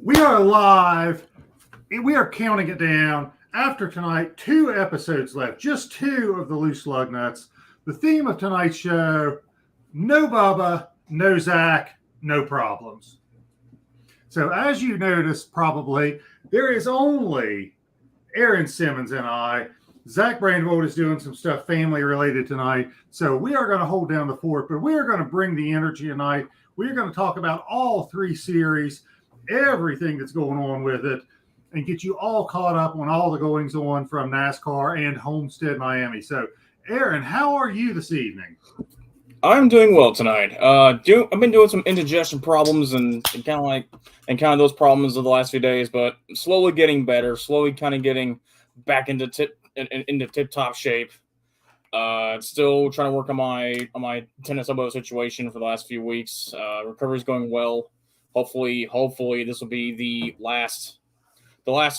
We are live. We are counting it down. After tonight, 2 episodes left. Just 2 of the Loose Lug Nuts. The theme of tonight's show, no Bubba, no Zach, no problems. So as you noticed probably, there is only Aaron Simmons and I. Zach Brandvold is doing some stuff family related tonight. So we are going to hold down the fort, but we are going to bring the energy tonight. We're going to talk about all 3 series, everything that's going on with it, and get you all caught up on all the goings on from NASCAR and Homestead-Miami. So, Aaron, how are you this evening? I'm doing well tonight. I've been doing some indigestion problems and kind of those problems of the last few days, but slowly getting better. Slowly kind of getting back into tip-top shape. Still trying to work on my tennis elbow situation for the last few weeks. Recovery's going well. Hopefully this will be the last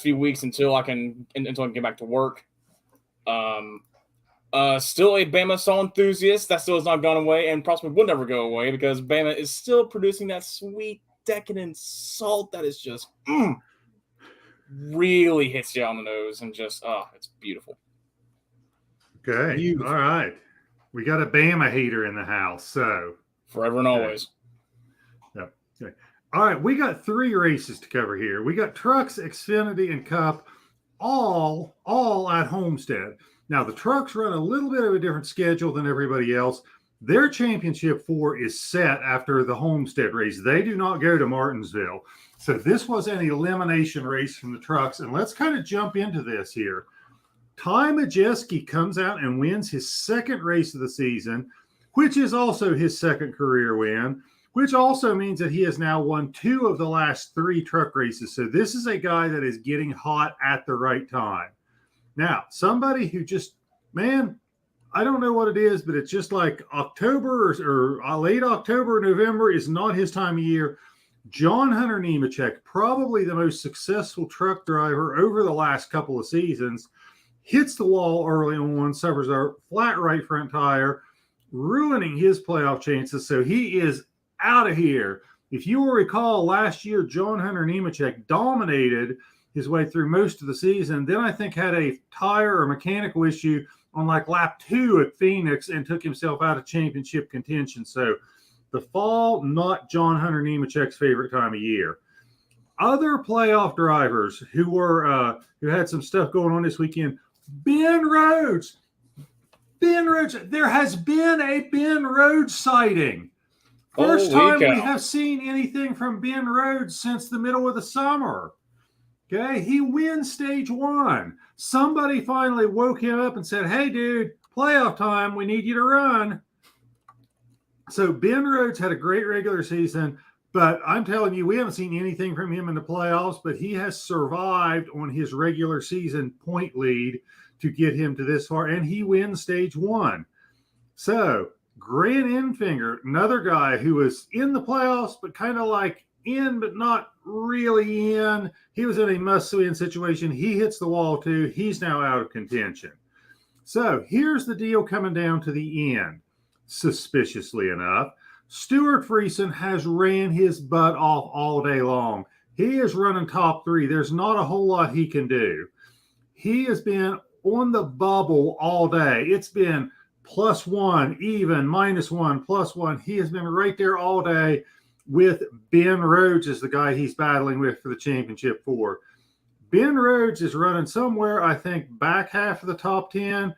few weeks until I can get back to work. Still a Bama salt enthusiast. That still has not gone away and possibly will never go away because Bama is still producing that sweet, decadent salt that is just really hits you on the nose and just, it's beautiful. Okay. Beautiful. All right. We got a Bama hater in the house, so. Forever and always. Yep. Okay. All right. We got 3 races to cover here. We got Trucks, Xfinity, and Cup all at Homestead. Now, the Trucks run a little bit of a different schedule than everybody else. Their championship 4 is set after the Homestead race. They do not go to Martinsville. So this was an elimination race from the Trucks. And let's kind of jump into this here. Ty Majeski comes out and wins his 2nd race of the season, which is also his 2nd career win, which also means that he has now won 2 of the last 3 truck races. So this is a guy that is getting hot at the right time. Now, somebody who just, man, I don't know what it is, but it's just like October or late October, November is not his time of year. John Hunter Nemechek, probably the most successful truck driver over the last couple of seasons, hits the wall early on, suffers a flat right front tire, ruining his playoff chances. So he is out of here. If you will recall, last year, John Hunter Nemechek dominated his way through most of the season. Then I think had a tire or mechanical issue on like lap 2 at Phoenix and took himself out of championship contention. So the fall, not John Hunter Nemechek's favorite time of year. Other playoff drivers who had some stuff going on this weekend, Ben Rhodes. There has been a Ben Rhodes sighting. First time we have seen anything from Ben Rhodes since the middle of the summer. Okay, he wins stage 1. Somebody finally woke him up and said, hey, dude, playoff time. We need you to run. So Ben Rhodes had a great regular season, but I'm telling you, we haven't seen anything from him in the playoffs, but he has survived on his regular season point lead to get him to this far, and he wins stage 1. So Grant Enfinger, another guy who was in the playoffs, but kind of like in, but not really in. He was in a must-win situation. He hits the wall too. He's now out of contention. So here's the deal coming down to the end. Suspiciously enough, Stuart Friesen has ran his butt off all day long. He is running top 3. There's not a whole lot he can do. He has been on the bubble all day. It's been +1, even, -1, +1. He has been right there all day with Ben Rhodes as the guy he's battling with for the championship 4. Ben Rhodes is running somewhere, I think, back half of the top 10,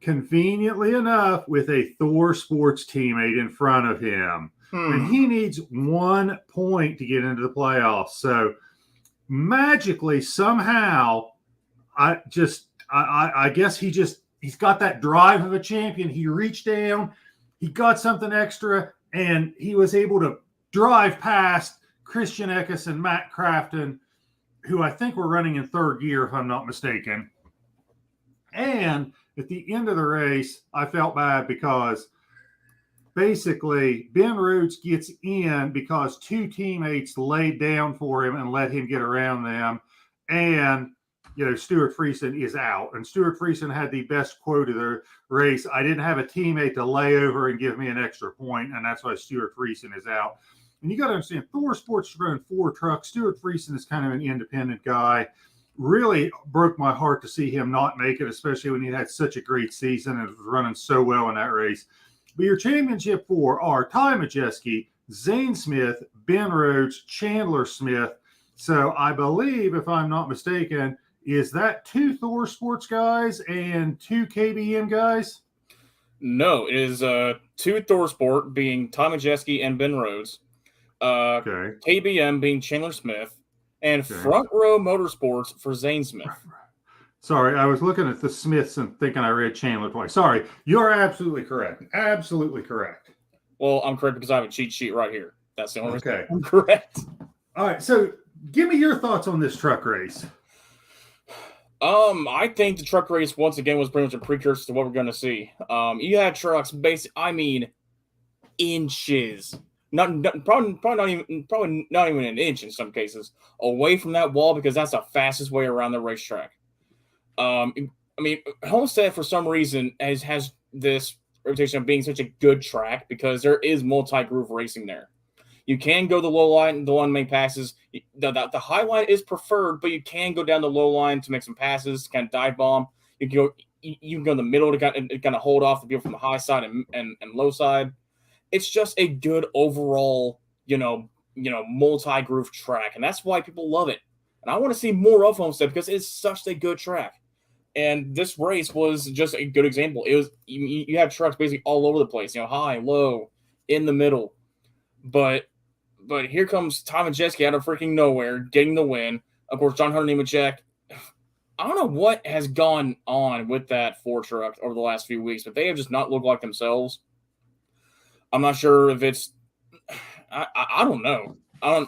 conveniently enough, with a Thor Sports teammate in front of him. And he needs 1 point to get into the playoffs. So magically, somehow, I guess he's got that drive of a champion. He reached down, he got something extra, and he was able to drive past Christian Eckes and Matt Crafton, who I think were running in 3rd gear, if I'm not mistaken. And at the end of the race, I felt bad because basically Ben Rhodes gets in because 2 teammates laid down for him and let him get around them. And, Stuart Friesen is out. And Stuart Friesen had the best quote of the race. I didn't have a teammate to lay over and give me an extra point, and that's why Stuart Friesen is out. And you got to understand, Thor Sports is running 4 trucks. Stuart Friesen is kind of an independent guy. Really broke my heart to see him not make it, especially when he had such a great season and was running so well in that race. But your championship 4 are Ty Majeski, Zane Smith, Ben Rhodes, Chandler Smith. So I believe, if I'm not mistaken, is that 2 Thor Sports guys and 2 KBM guys? No, it is 2 Thor Sport being Ty Majeski and Ben Rhodes. Okay. KBM being Chandler Smith, and Front Row Motorsports for Zane Smith. Sorry, I was looking at the Smiths and thinking I read Chandler twice. Sorry, you're absolutely correct. Absolutely correct. Well, I'm correct because I have a cheat sheet right here. That's the only reason I'm correct. All right, so give me your thoughts on this truck race. I think the truck race once again was pretty much a precursor to what we're going to see. You had trucks, inches. Probably not even an inch in some cases away from that wall, because that's the fastest way around the racetrack. Homestead for some reason has this reputation of being such a good track because there is multi-groove racing there. You can go the low line, the one main passes. The high line is preferred, but you can go down the low line to make some passes, to kind of dive bomb. You can go in the middle to kind of hold off the people from the high side and low side. It's just a good overall, multi-groove track, and that's why people love it. And I want to see more of Homestead because it's such a good track. And this race was just a good example. It was you have trucks basically all over the place, high, low, in the middle. But here comes Ty Majeski out of freaking nowhere, getting the win. Of course, John Hunter Nemechek. I don't know what has gone on with that Ford truck over the last few weeks, but they have just not looked like themselves. I'm not sure if it's I don't know.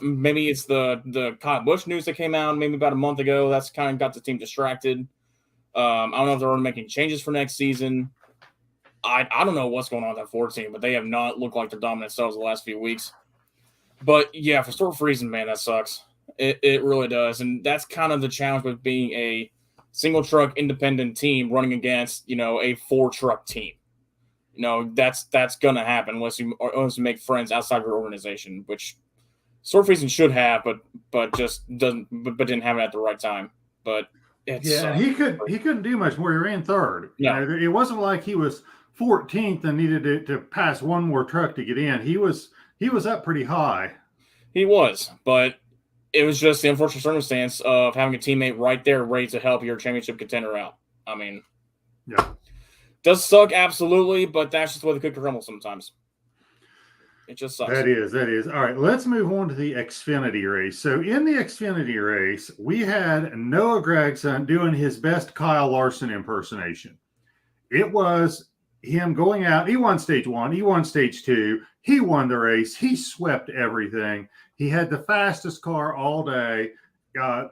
Maybe it's the Kyle Busch news that came out maybe about a month ago. That's kind of got the team distracted. I don't know if they're making changes for next season. I don't know what's going on with that Ford team, but they have not looked like their dominant selves the last few weeks. But yeah, for Stuart Friesen, man, that sucks. It really does. And that's kind of the challenge with being a single truck independent team running against, a 4-truck team. That's gonna happen unless you make friends outside your organization, which Stuart Friesen should have, but just didn't have it at the right time. But he couldn't do much more. He ran third. Yeah. It wasn't like he was 14th and needed to pass one more truck to get in. He was up pretty high. He was, but it was just the unfortunate circumstance of having a teammate right there ready to help your championship contender out. Yeah. Does suck, absolutely, but that's just the way the cookie crumbles sometimes. It just sucks. That is. All right, let's move on to the Xfinity race. So in the Xfinity race, we had Noah Gragson doing his best Kyle Larson impersonation. It was him going out. He won stage 1. He won stage 2. He won the race. He swept everything. He had the fastest car all day.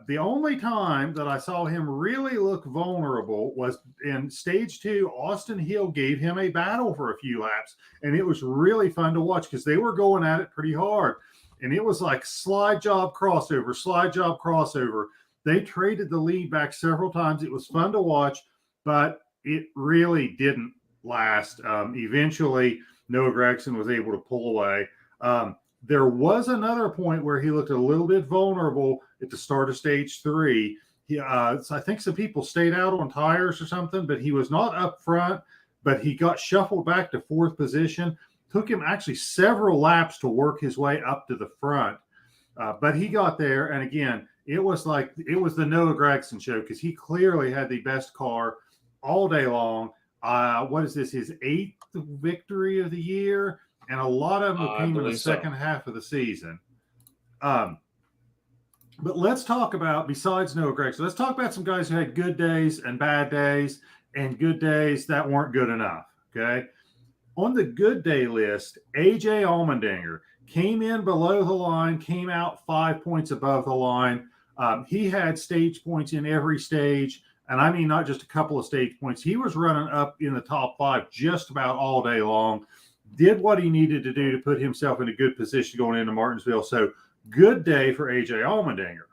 The only time that I saw him really look vulnerable was in stage 2. Austin Hill gave him a battle for a few laps, and it was really fun to watch because they were going at it pretty hard. And it was like slide job crossover. They traded the lead back several times. It was fun to watch, but it really didn't last. Eventually, Noah Gragson was able to pull away. There was another point where he looked a little bit vulnerable at the start of stage 3. So I think some people stayed out on tires or something, but he was not up front, but he got shuffled back to 4th position. Took him actually several laps to work his way up to the front. But he got there. And again, it was the Noah Gragson show because he clearly had the best car all day long. What is this? His 8th victory of the year? And a lot of them came in the second half of the season. But let's talk about, besides Noah Gragson, let's talk about some guys who had good days and bad days and good days that weren't good enough, okay? On the good day list, A.J. Allmendinger came in below the line, came out 5 points above the line. He had stage points in every stage, and I mean not just a couple of stage points. He was running up in the top 5 just about all day long. Did what he needed to do to put himself in a good position going into Martinsville. So good day for A.J. Allmendinger.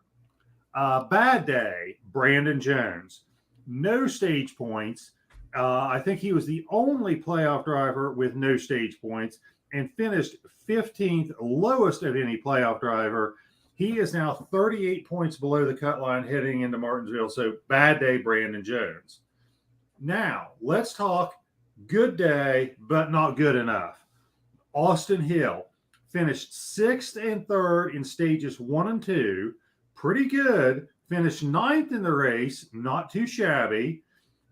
Bad day, Brandon Jones. No stage points. I think he was the only playoff driver with no stage points. and finished 15th, lowest of any playoff driver. He is now 38 points below the cut line heading into Martinsville. So bad day, Brandon Jones. Now, let's talk good day, but not good enough. Austin Hill finished 6th and 3rd in stages 1 and 2. Pretty good. Finished 9th in the race, not too shabby.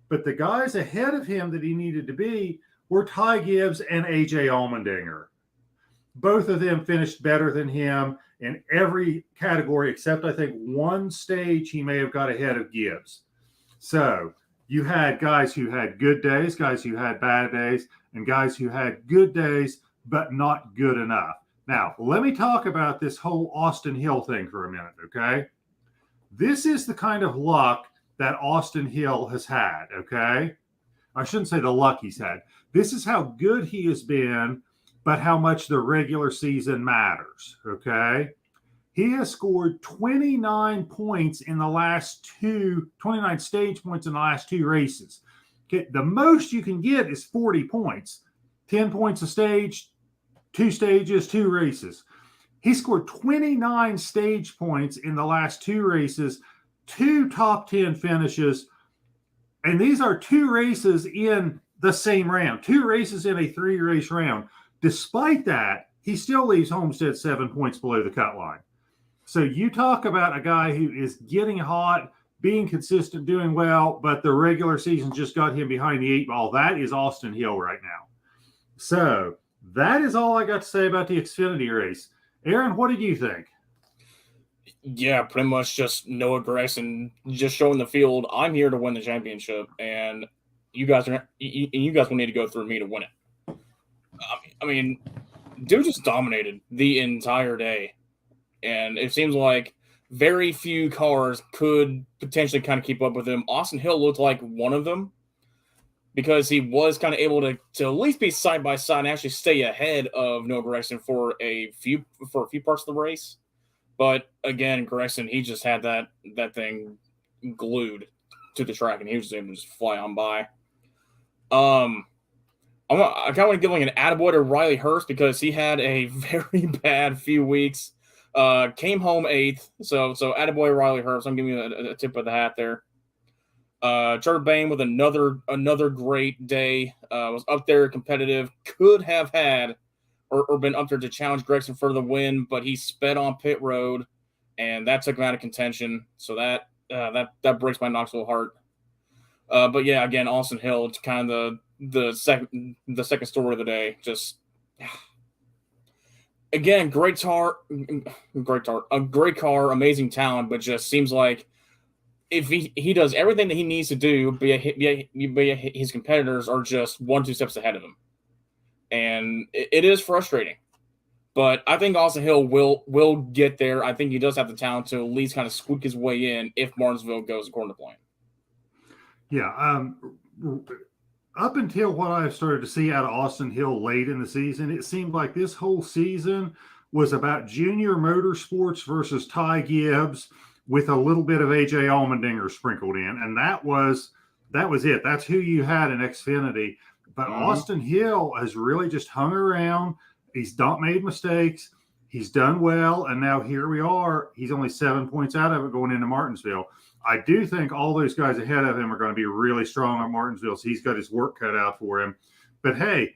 But the guys ahead of him that he needed to be were Ty Gibbs and AJ Allmendinger. Both of them finished better than him in every category, except I think one stage he may have got ahead of Gibbs. So you had guys who had good days, guys who had bad days, and guys who had good days, but not good enough. Now, let me talk about this whole Austin Hill thing for a minute, okay? This is the kind of luck that Austin Hill has had, okay? I shouldn't say the luck he's had. This is how good he has been, but how much the regular season matters, okay? He has scored 29 points in the last 29 stage points in the last 2 races. Okay, the most you can get is 40 points. 10 points a stage, 2 stages, 2 races. He scored 29 stage points in the last 2 races, 2 top 10 finishes, and these are 2 races in the same round, 2 races in a 3-race round. Despite that, he still leaves Homestead 7 points below the cut line. So you talk about a guy who is getting hot, being consistent, doing well, but the regular season just got him behind the 8 ball. That is Austin Hill right now. So that is all I got to say about the Xfinity race. Aaron, what did you think? Yeah, pretty much just Noah Gragson just showing the field, I'm here to win the championship, and you guys will need to go through me to win it. I mean, dude just dominated the entire day, and it seems like very few cars could potentially kind of keep up with him. Austin Hill looked like one of them because he was kind of able to at least be side by side and actually stay ahead of Noah Gragson for a few parts of the race. But again, Gragson, he just had that thing glued to the track, and he was just able to just fly on by. I kind of want to give like an attaboy to Riley Hurst because he had a very bad few weeks. Came home 8th, so attaboy Riley Hurst. I'm giving you a tip of the hat there. Trevor Bayne with another great day. Was up there competitive. Could have had or been up there to challenge Gragson for the win, but he sped on pit road, and that took him out of contention. So that breaks my Knoxville heart. But yeah, again, Austin Hill, it's kind of the second story of the day. Just again, great car, amazing talent, but just seems like if he does everything that he needs to do, his competitors are just 1-2 steps ahead of him. And it is frustrating. But I think Austin Hill will get there. I think he does have the talent to at least kind of squeak his way in if Martinsville goes according to plan. Yeah. Up until what I've started to see out of Austin Hill late in the season, it seemed like this whole season was about Junior Motorsports versus Ty Gibbs with a little bit of AJ Allmendinger sprinkled in. And that was it. That's who you had in Xfinity. But Austin Hill has really just hung around. He's not made mistakes. He's done well. And now here we are. He's only 7 points out of it going into Martinsville. I do think all those guys ahead of him are going to be really strong at Martinsville. So he's got his work cut out for him. But hey,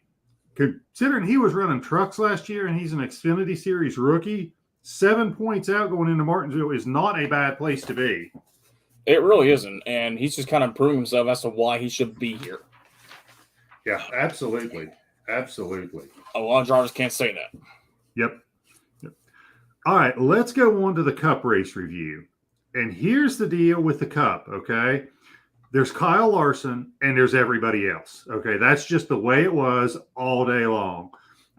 considering he was running trucks last year and he's an Xfinity Series rookie, 7 points out going into Martinsville is not a bad place to be. It really isn't. And he's just kind of proving himself as to why he should be here. Yeah, absolutely. Absolutely. A lot of drivers can't say that. Yep. All right, let's go on to the Cup race review. And here's the deal with the Cup, okay? There's Kyle Larson and there's everybody else, okay? That's just the way it was all day long.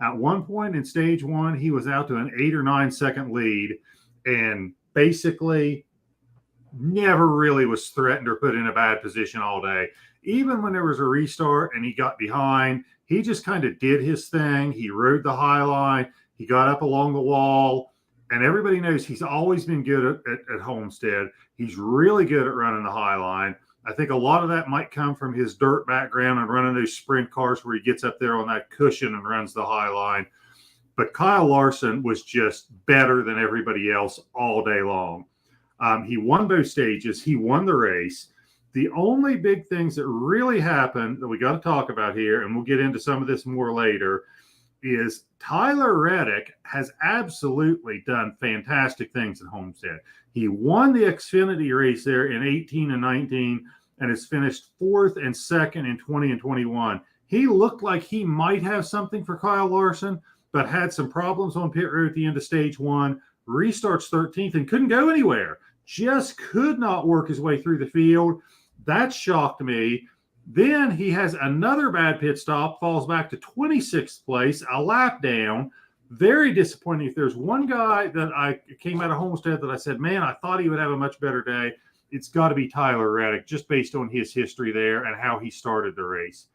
At one point in stage 1, he was out to an 8 or 9 second lead and basically never really was threatened or put in a bad position all day. Even when there was a restart and he got behind, he just kind of did his thing. He rode the high line. He got up along the wall. And everybody knows he's always been good at Homestead. He's really good at running the high line. I think a lot of that might come from his dirt background and running those sprint cars where he gets up there on that cushion and runs the high line. But Kyle Larson was just better than everybody else all day long. He won both stages. He won the race. The only big things that really happened that we got to talk about here, and we'll get into some of this more later, is Tyler Reddick has absolutely done fantastic things at Homestead. He won the Xfinity race there in 18 and 19 and has finished 4th and 2nd in 20 and 21. He looked like he might have something for Kyle Larson, but had some problems on pit road at the end of stage 1, restarts 13th and couldn't go anywhere. Just could not work his way through the field. That shocked me. Then he has another bad pit stop, falls back to 26th place, a lap down. Very disappointing. If there's one guy that I came out of Homestead that I said, man, I thought he would have a much better day, it's got to be Tyler Reddick, just based on his history there and how he started the race.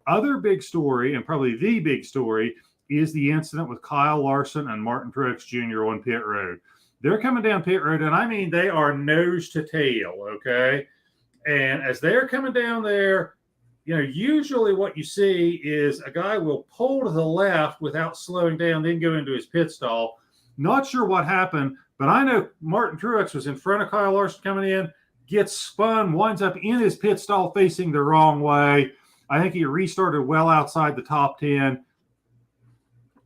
Other big story, and probably the big story, is the incident with Kyle Larson and Martin Truex Jr. on pit road. They're coming down pit road, and I mean, they are nose to tail, okay? And as they're coming down there, you know, usually what you see is a guy will pull to the left without slowing down, then go into his pit stall. Not sure what happened, but I know Martin Truex was in front of Kyle Larson coming in, gets spun, winds up in his pit stall facing the wrong way. I think he restarted well outside the top 10.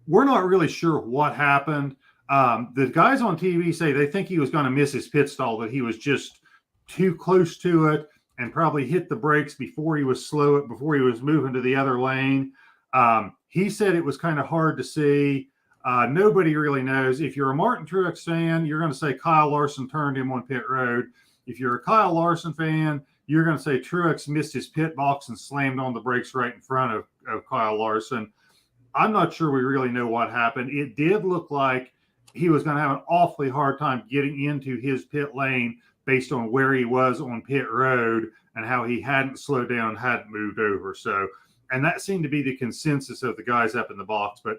We're not really sure what happened. The guys on TV say they think he was going to miss his pit stall, that he was just too close to it and probably hit the brakes before he was before he was moving to the other lane. He said it was kind of hard to see. Nobody really knows. If you're a Martin Truex fan, you're going to say Kyle Larson turned him on pit road. If you're a Kyle Larson fan, you're going to say Truex missed his pit box and slammed on the brakes right in front of Kyle Larson. I'm not sure we really know what happened. It did look like he was going to have an awfully hard time getting into his pit lane based on where he was on pit road and how he hadn't slowed down, hadn't moved over. So, and that seemed to be the consensus of the guys up in the box. But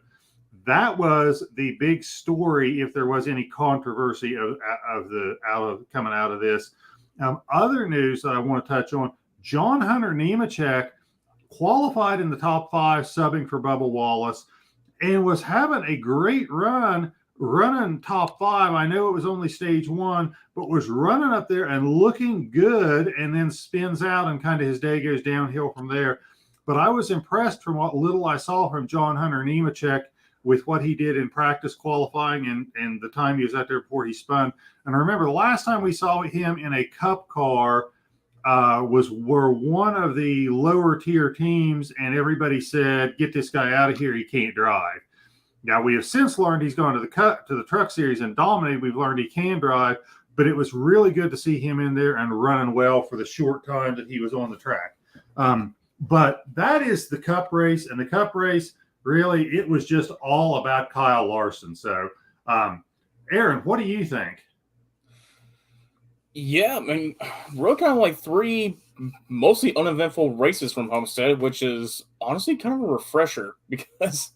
that was the big story, if there was any controversy coming out of this. Other news that I want to touch on: John Hunter Nemechek qualified in the top 5, subbing for Bubba Wallace, and was having a great run, running top 5. I know it was only stage 1, but was running up there and looking good, and then spins out and kind of his day goes downhill from there. But I was impressed from what little I saw from John Hunter Nemechek with what he did in practice qualifying and the time he was out there before he spun. And I remember the last time we saw him in a Cup car were one of the lower tier teams, and everybody said, get this guy out of here, he can't drive. Now, we have since learned he's gone to the Truck Series and dominated. We've learned he can drive, but it was really good to see him in there and running well for the short time that he was on the track. But that is the Cup race, and the Cup race, really, it was just all about Kyle Larson. So, Aaron, what do you think? Yeah, I mean, we're kind of like 3 mostly uneventful races from Homestead, which is honestly kind of a refresher, because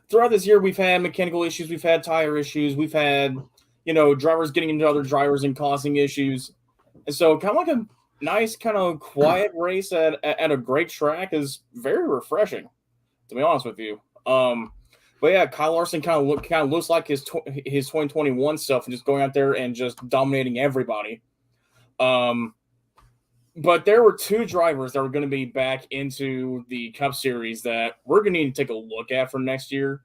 throughout this year we've had mechanical issues, we've had tire issues, we've had, drivers getting into other drivers and causing issues. And so kind of like a nice kind of quiet race at a great track is very refreshing, to be honest with you. But yeah, Kyle Larson kind of looks like his 2021 self, and just going out there and just dominating everybody. But there were 2 drivers that were going to be back into the Cup Series that we're going to need to take a look at for next year.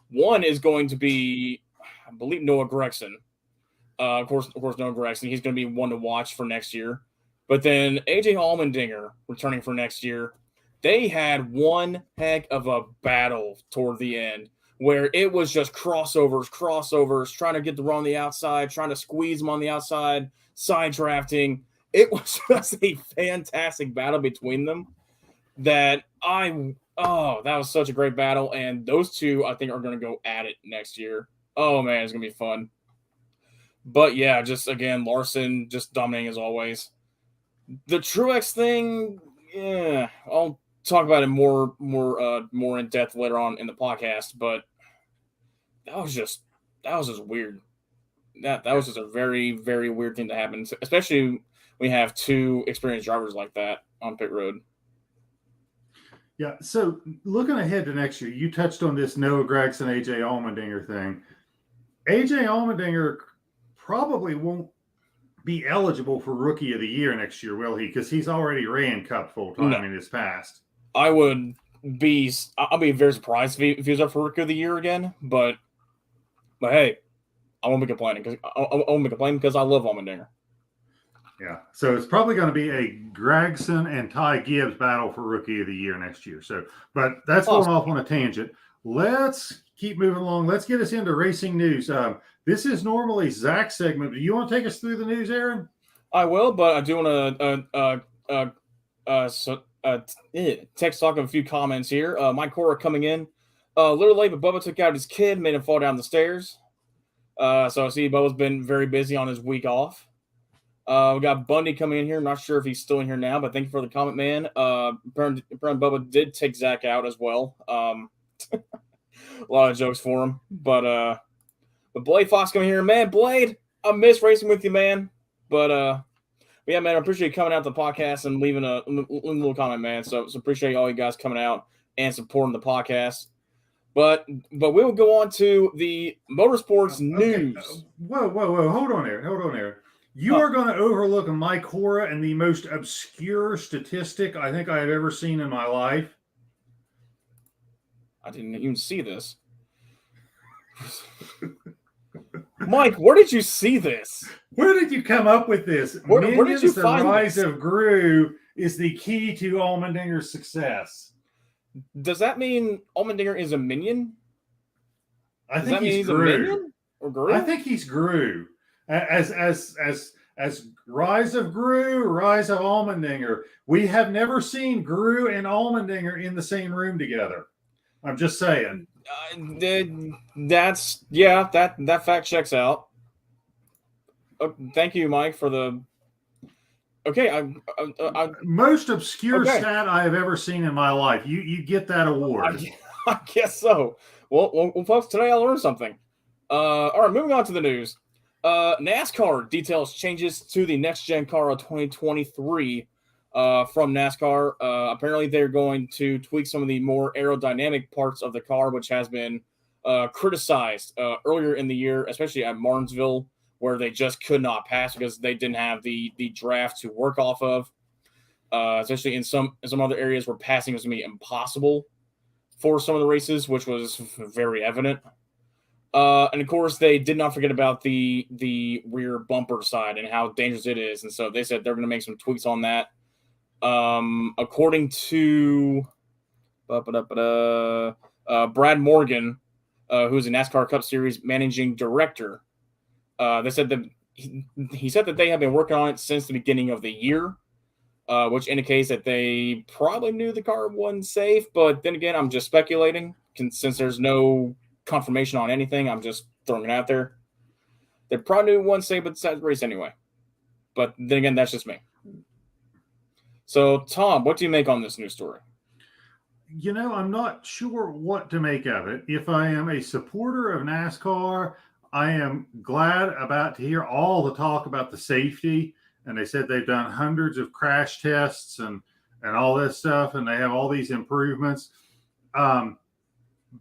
One is going to be, I believe, Noah Gragson. Of course, Noah Gragson. He's going to be one to watch for next year. But then AJ Allmendinger returning for next year. They had one heck of a battle toward the end, where it was just crossovers, trying to get the run on the outside, trying to squeeze them on the outside, side drafting. It was just a fantastic battle between them that was such a great battle. And those 2, I think, are going to go at it next year. Oh, man, it's going to be fun. But, yeah, just, again, Larson just dominating as always. The Truex thing, yeah, I'll talk about it more in depth later on in the podcast, but that was just weird. That was just a very, very weird thing to happen, especially we have two experienced drivers like that on pit road. Yeah. So looking ahead to next year, you touched on this Noah Gragson, AJ Allmendinger thing. AJ Allmendinger probably won't be eligible for Rookie of the Year next year, will he? Because he's already ran Cup full time in his past. I'll be very surprised if he was up for Rookie of the Year again. But hey, I won't be complaining because I love Allmendinger. Yeah, so it's probably going to be a Gragson and Ty Gibbs battle for Rookie of the Year next year. So, but that's going off on a tangent. Let's keep moving along. Let's get us into racing news. This is normally Zach's segment. Do you want to take us through the news, Aaron? I will, but I do want to text talk of a few comments here. Mike Cora coming in a little late, but Bubba took out his kid, made him fall down the stairs. So I see Bubba's been very busy on his week off. We got Bundy coming in here. I'm not sure if he's still in here now, but thank you for the comment, man. Bubba did take Zach out as well. A lot of jokes for him. But Blade Fox coming here. Man, Blade, I miss racing with you, man. But yeah, man, I appreciate you coming out to the podcast and leaving a little comment, man. So appreciate all you guys coming out and supporting the podcast. But we will go on to the motorsports news. Whoa. Hold on there. You are going to overlook Mike Cora and the most obscure statistic I think I have ever seen in my life. I didn't even see this. Mike, where did you see this? Where did you come up with this? Where did you find the rise this? of Gru is the key to Allmendinger's success. Does that mean Allmendinger is a minion? I think he's Gru. A minion or Gru? I think he's Gru. As rise of Gru, rise of Allmendinger. We have never seen Gru and Allmendinger in the same room together. I'm just saying. That fact checks out. Thank you, Mike, for the. Okay, most obscure stat I have ever seen in my life. You get that award. I guess so. Well, folks, today I learned something. All right, moving on to the news. NASCAR details changes to the Next Gen car of 2023 from NASCAR. Apparently, they're going to tweak some of the more aerodynamic parts of the car, which has been criticized earlier in the year, especially at Martinsville, where they just could not pass because they didn't have the draft to work off of. Especially in some other areas where passing was going to be impossible for some of the races, which was very evident. And of course, they did not forget about the rear bumper side and how dangerous it is. And so they said they're going to make some tweaks on that. According to Brad Morgan, who's a NASCAR Cup Series managing director, they said that he said that they have been working on it since the beginning of the year, which indicates that they probably knew the car wasn't safe. But then again, I'm just speculating since there's no confirmation on anything. I'm just throwing it out there. They probably knew one safe, but decided to race anyway. But then again, that's just me. So, Tom, what do you make on this news story? You know, I'm not sure what to make of it. If I am a supporter of NASCAR, I am glad to hear all the talk about the safety. And they said they've done hundreds of crash tests and all this stuff, and they have all these improvements.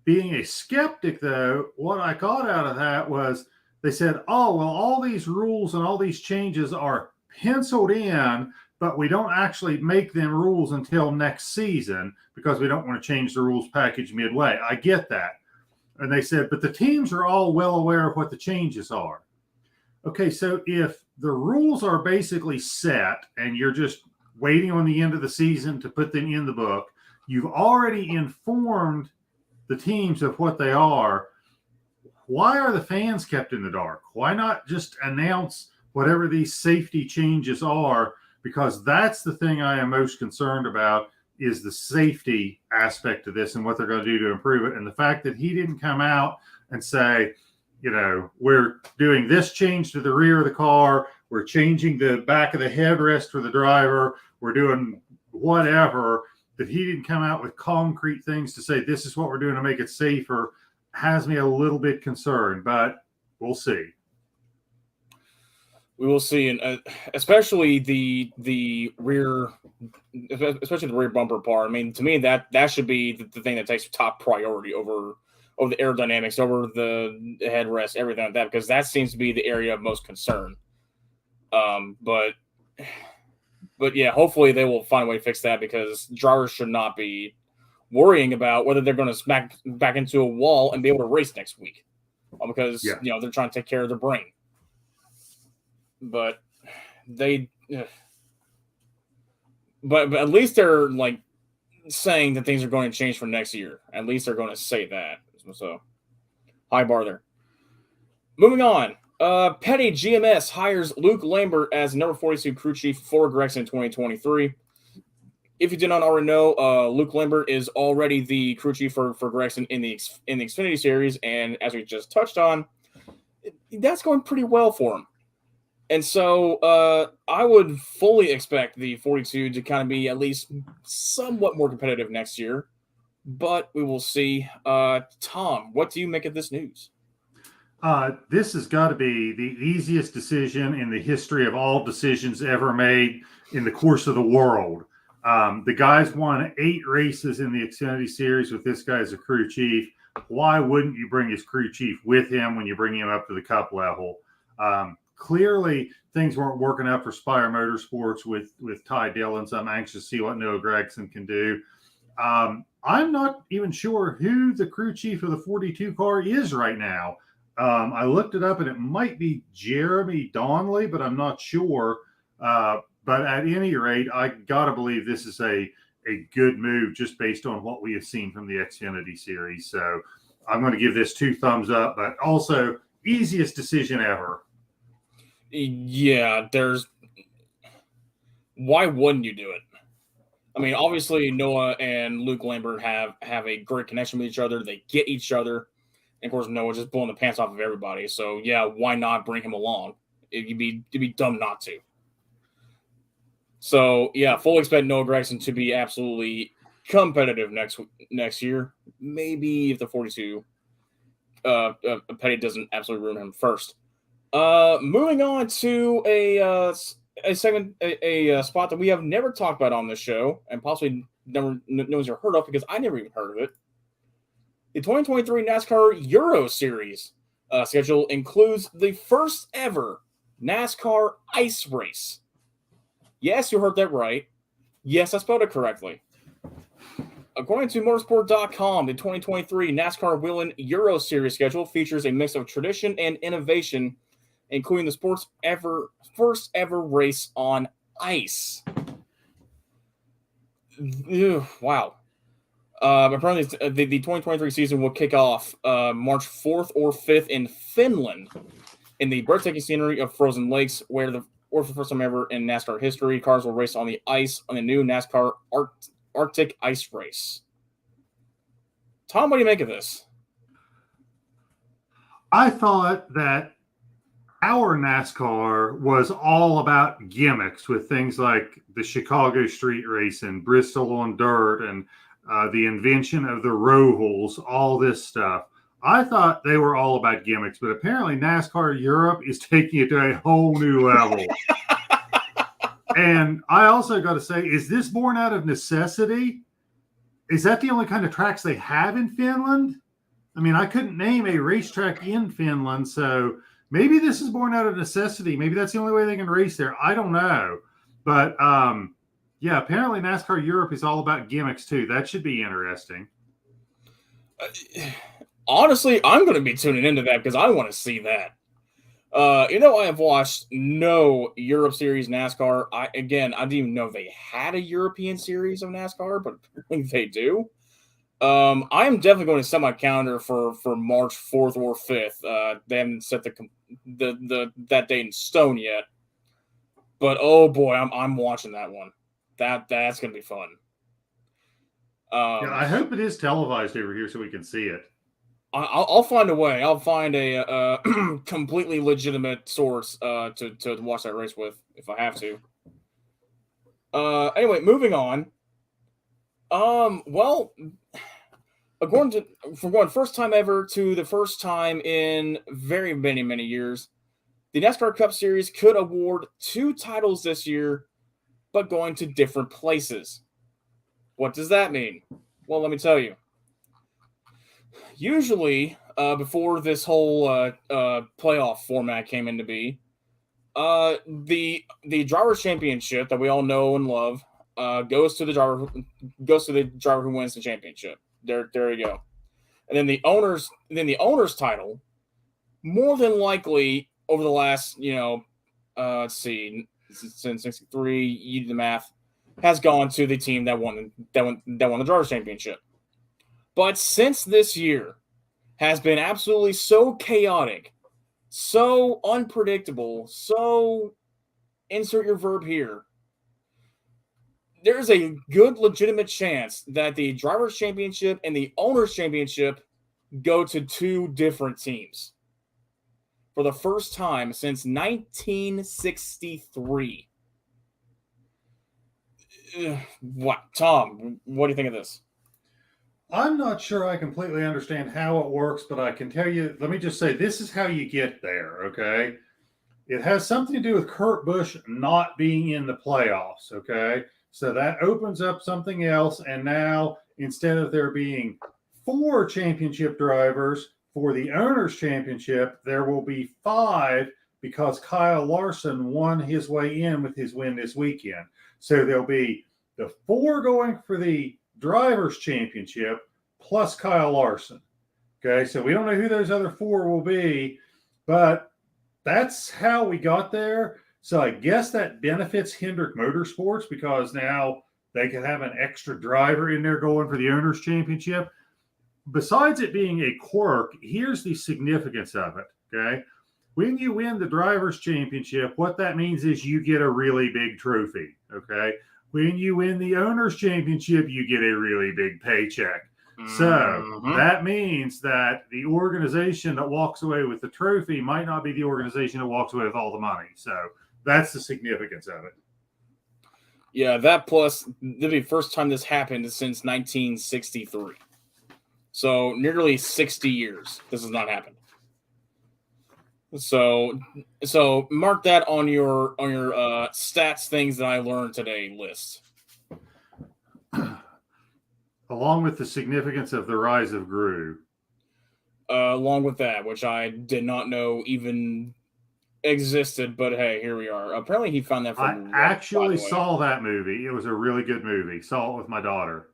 Being a skeptic, though, what I got out of that was they said, oh, well, all these rules and all these changes are penciled in, but we don't actually make them rules until next season because we don't want to change the rules package midway. I get that. And they said, but the teams are all well aware of what the changes are. Okay, so if the rules are basically set and you're just waiting on the end of the season to put them in the book, you've already informed the teams of what they are. Why are the fans kept in the dark? Why not just announce whatever these safety changes are? Because that's the thing I am most concerned about, is the safety aspect of this and what they're going to do to improve it. And the fact that he didn't come out and say, you know, we're doing this change to the rear of the car, we're changing the back of the headrest for the driver, we're doing whatever, that he didn't come out with concrete things to say, this is what we're doing to make it safer, has me a little bit concerned, but we'll see. We will see, and especially the rear, especially the rear bumper part. I mean, to me, that should be the thing that takes top priority over the aerodynamics, over the headrest, everything like that, because that seems to be the area of most concern. But yeah, hopefully they will find a way to fix that, because drivers should not be worrying about whether they're going to smack back into a wall and be able to race next week, because they're trying to take care of their brain. But but at least they're like saying that things are going to change for next year. At least they're going to say that. So high bar there. Moving on. Petty GMS hires Luke Lambert as number 42 crew chief for Grexon in 2023. If you did not already know, Luke Lambert is already the crew chief for Grexon in the Xfinity series, and as we just touched on, that's going pretty well for him. And so I would fully expect the 42 to kind of be at least somewhat more competitive next year, but we will see. Tom, what do you make of this news? This has got to be the easiest decision in the history of all decisions ever made in the course of the world. The guy's won 8 races in the Xfinity series with this guy as a crew chief. Why wouldn't you bring his crew chief with him when you bring him up to the Cup level? Clearly, things weren't working out for Spire Motorsports with Ty Dillon, so I'm anxious to see what Noah Gragson can do. I'm not even sure who the crew chief of the 42 car is right now. I looked it up, and it might be Jeremy Donnelly, but I'm not sure. But at any rate, I got to believe this is a good move just based on what we have seen from the Xfinity series. So I'm going to give this 2 thumbs up, but also easiest decision ever. Yeah, why wouldn't you do it? I mean, obviously Noah and Luke Lambert have a great connection with each other. They get each other. And of course, Noah just blowing the pants off of everybody. So yeah, why not bring him along? You'd be dumb not to. So yeah, fully expect Noah Gragson to be absolutely competitive next year. Maybe if the 42 Petty doesn't absolutely ruin him first. Moving on to a spot that we have never talked about on this show, and possibly no one's ever heard of, because I never even heard of it. The 2023 NASCAR Euro Series schedule includes the first ever NASCAR ice race. Yes, you heard that right. Yes, I spelled it correctly. According to motorsport.com, the 2023 NASCAR Whelen Euro Series schedule features a mix of tradition and innovation, including the sport's first ever race on ice. Ew, wow. Apparently, the 2023 season will kick off March 4th or 5th in Finland, in the breathtaking scenery of frozen lakes, where for the first time ever in NASCAR history, cars will race on the ice on the new NASCAR Arctic Ice Race. Tom, what do you make of this? I thought that our NASCAR was all about gimmicks, with things like the Chicago street race and Bristol on dirt and the invention of the Rohals, all this stuff. I thought they were all about gimmicks, but apparently NASCAR Europe is taking it to a whole new level. And I also got to say, is this born out of necessity? Is that the only kind of tracks they have in Finland? I mean, I couldn't name a racetrack in Finland, so maybe this is born out of necessity. Maybe that's the only way they can race there. I don't know. But yeah, apparently NASCAR Europe is all about gimmicks too. That should be interesting. Honestly, I'm going to be tuning into that because I want to see that. I have watched no Europe Series NASCAR. I didn't even know they had a European series of NASCAR, but apparently they do. I am definitely going to set my calendar for March 4th or 5th. They haven't set that date in stone yet. But oh boy, I'm watching that one. That's going to be fun. Yeah, I hope it is televised over here so we can see it. I'll find a way. I'll find a completely legitimate source to watch that race with if I have to. Anyway, moving on. Well, from going first time ever to the first time in very many years, the NASCAR Cup Series could award 2 titles this year, but going to different places. What does that mean? Well, let me tell you. Usually, before this whole playoff format came into being, the drivers' championship that we all know and love goes to the driver who wins the championship. There you go. And then the owner's title, more than likely over the last, let's see, since 63, you do the math, has gone to the team that won the drivers' championship. But since this year has been absolutely so chaotic, so unpredictable, so insert your verb here, there's a good legitimate chance that the drivers' championship and the owners' championship go to 2 different teams for the first time since 1963. What, Tom? What do you think of this? I'm not sure I completely understand how it works, but I can tell you, let me just say, this is how you get there, okay? It has something to do with Kurt Busch not being in the playoffs, okay? So that opens up something else, and now instead of there being 4 championship drivers for the Owners' Championship, there will be 5 because Kyle Larson won his way in with his win this weekend. So there'll be the 4 going for the Drivers' Championship plus Kyle Larson. Okay, so we don't know who those other 4 will be, but that's how we got there. So I guess that benefits Hendrick Motorsports because now they can have an extra driver in there going for the Owners' Championship. Besides it being a quirk, here's the significance of it, okay? When you win the Drivers' Championship, what that means is you get a really big trophy, okay? When you win the Owners' Championship, you get a really big paycheck. So that means that the organization that walks away with the trophy might not be the organization that walks away with all the money. So that's the significance of it. Yeah, that plus, this will be the first time this happened since 1963. So nearly 60 years this has not happened. So mark that on your stats things that I learned today list. Along with the significance of the rise of Gru. Along with that, which I did not know even existed, but hey, here we are. Apparently he found that from I actually saw that movie. It was a really good movie. Saw it with my daughter.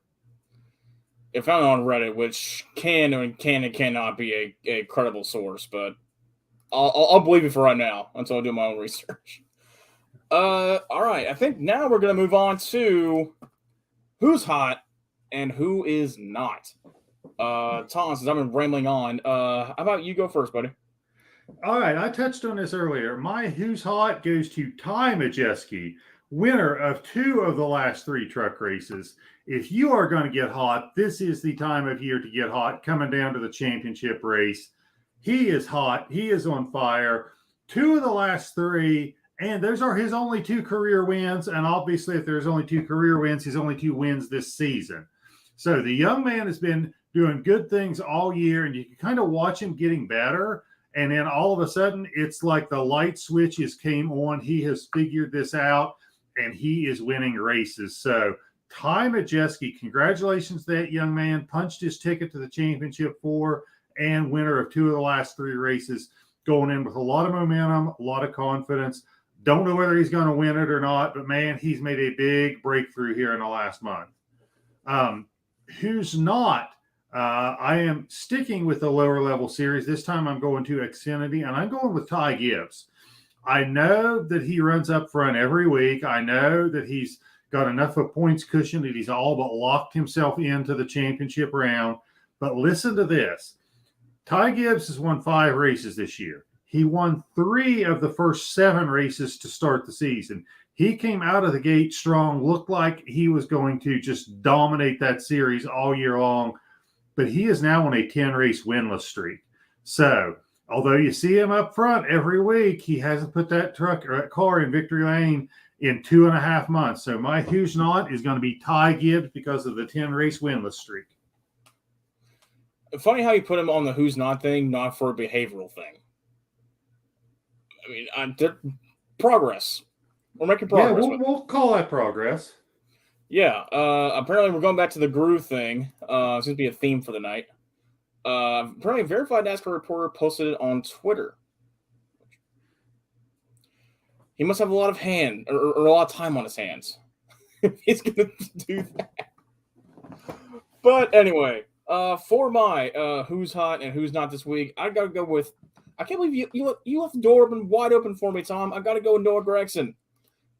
It found it on Reddit, which can and cannot be a credible source, but I'll believe it for right now until I do my own research. All right. I think now we're going to move on to who's hot and who is not. Tom, since I've been rambling on, how about you go first, buddy? All right. I touched on this earlier. My who's hot goes to Ty Majeski, winner of 2 of the last 3 truck races. If you are going to get hot, this is the time of year to get hot, coming down to the championship race. He is hot. He is on fire. 2 of the last 3, and those are his only 2 career wins. And obviously, if there's only 2 career wins, his only 2 wins this season. So the young man has been doing good things all year, and you can kind of watch him getting better. And then all of a sudden, it's like the light switches came on. He has figured this out, and he is winning races. So Ty Majeski, congratulations to that young man. Punched his ticket to the championship 4 and winner of 2 of the last 3 races, going in with a lot of momentum, a lot of confidence. Don't know whether he's going to win it or not, but man, he's made a big breakthrough here in the last month. Who's not? I am sticking with the lower level series. This time I'm going to Xfinity, and I'm going with Ty Gibbs. I know that he runs up front every week. I know that he's got enough of points cushion that he's all but locked himself into the championship round. But listen to this. Ty Gibbs has won 5 races this year. He won 3 of the first 7 races to start the season. He came out of the gate strong, looked like he was going to just dominate that series all year long, but he is now on a 10-race winless streak. So, although you see him up front every week, he hasn't put that truck or that car in victory lane in 2.5 months. So my who's not is going to be Ty Gibbs because of the 10-race winless streak. Funny how you put him on the who's not thing, not for a behavioral thing. progress. We're making Yeah, progress. we'll call that progress. Yeah. Apparently, we're going back to the groove thing. Seems to be a theme for the night. Apparently, a verified NASCAR reporter posted it on Twitter. He must have a lot of or a lot of time on his hands. He's gonna do that. But anyway, for my who's hot and who's not this week, I gotta go with. I can't believe you left the door wide open for me, Tom. I gotta go with Noah Gragson.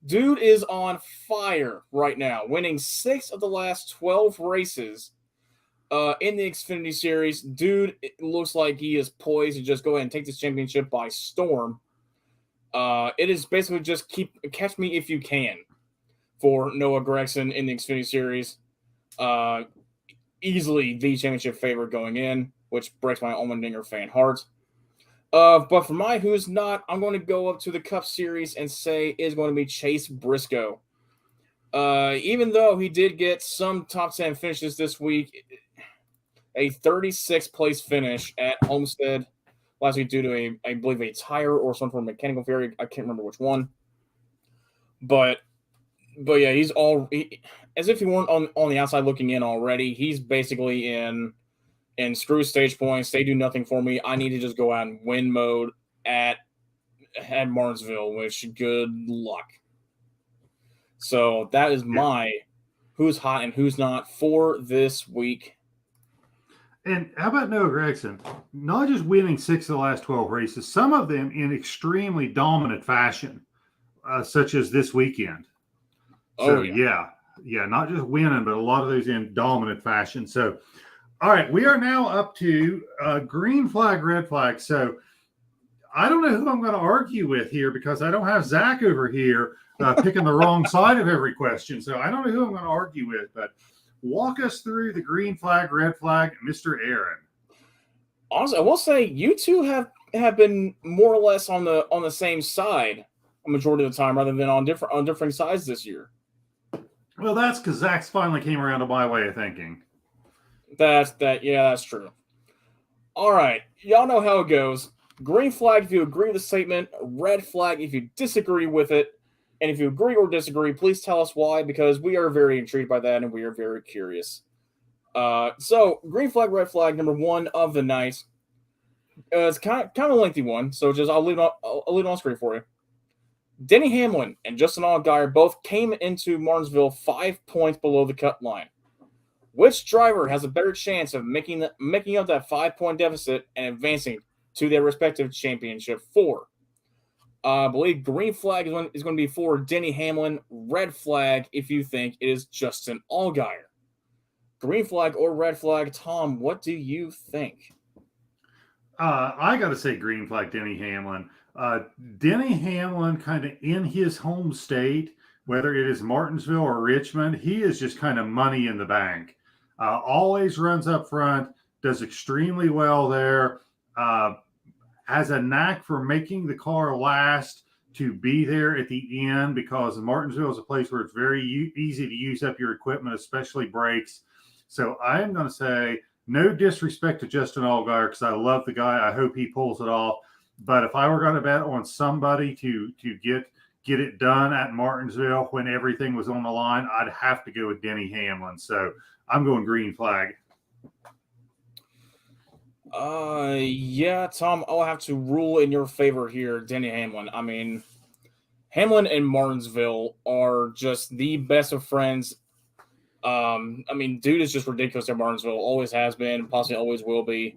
Dude is on fire right now, winning 6 of the last 12 races in the Xfinity Series. Dude, it looks like he is poised to just go ahead and take this championship by storm. It is basically just catch me if you can for Noah Gragson in the Xfinity Series. Easily the championship favorite going in, which breaks my Allmendinger fan heart. But for my who's not, I'm going to go up to the Cup Series and say is going to be Chase Briscoe. Even though he did get some top 10 finishes this week, a 36th place finish at Homestead last week due to I believe a tire or some sort of mechanical failure. I can't remember which one. But yeah, as if he weren't on the outside looking in already. He's basically in screw stage points. They do nothing for me. I need to just go out and win mode at Martinsville, which good luck. So that is my who's hot and who's not for this week. And how about Noah Gragson? Not just winning 6 of the last 12 races, some of them in extremely dominant fashion, such as this weekend. So, yeah, not just winning, but a lot of those in dominant fashion. So, all right, we are now up to green flag, red flag. So, I don't know who I'm going to argue with here because I don't have Zach over here picking the wrong side of every question. So, I don't know who I'm going to argue with, but walk us through the green flag, red flag, Mr. Aaron. Honestly, I will say you two have been more or less on the same side a majority of the time, rather than on different sides this year. Well, that's because Zach's finally came around to my way of thinking. That's true. All right, y'all know how it goes. Green flag if you agree with the statement, red flag if you disagree with it. And if you agree or disagree, please tell us why, because we are very intrigued by that and we are very curious. So, green flag, red flag, number 1 of the night. It's kind of a lengthy one, so I'll leave it on screen for you. Denny Hamlin and Justin Allgaier both came into Martinsville 5 points below the cut line. Which driver has a better chance of making up that 5-point deficit and advancing to their respective championship 4? I believe green flag is going to be for Denny Hamlin. Red flag if you think it is Justin Allgaier. Green flag or red flag, Tom, what do you think? I got to say green flag, Denny Hamlin. Denny Hamlin kind of in his home state, whether it is Martinsville or Richmond, he is just kind of money in the bank. Always runs up front, does extremely well there. Has a knack for making the car last to be there at the end, because Martinsville is a place where it's very easy to use up your equipment, especially brakes. So I'm going to say no disrespect to Justin Allgaier because I love the guy. I hope he pulls it off. But if I were going to bet on somebody to get it done at Martinsville when everything was on the line, I'd have to go with Denny Hamlin. So I'm going green flag. Yeah, Tom, I'll have to rule in your favor here, Denny Hamlin. I mean, Hamlin and Martinsville are just the best of friends. I mean, dude is just ridiculous at Martinsville. Always has been, possibly always will be.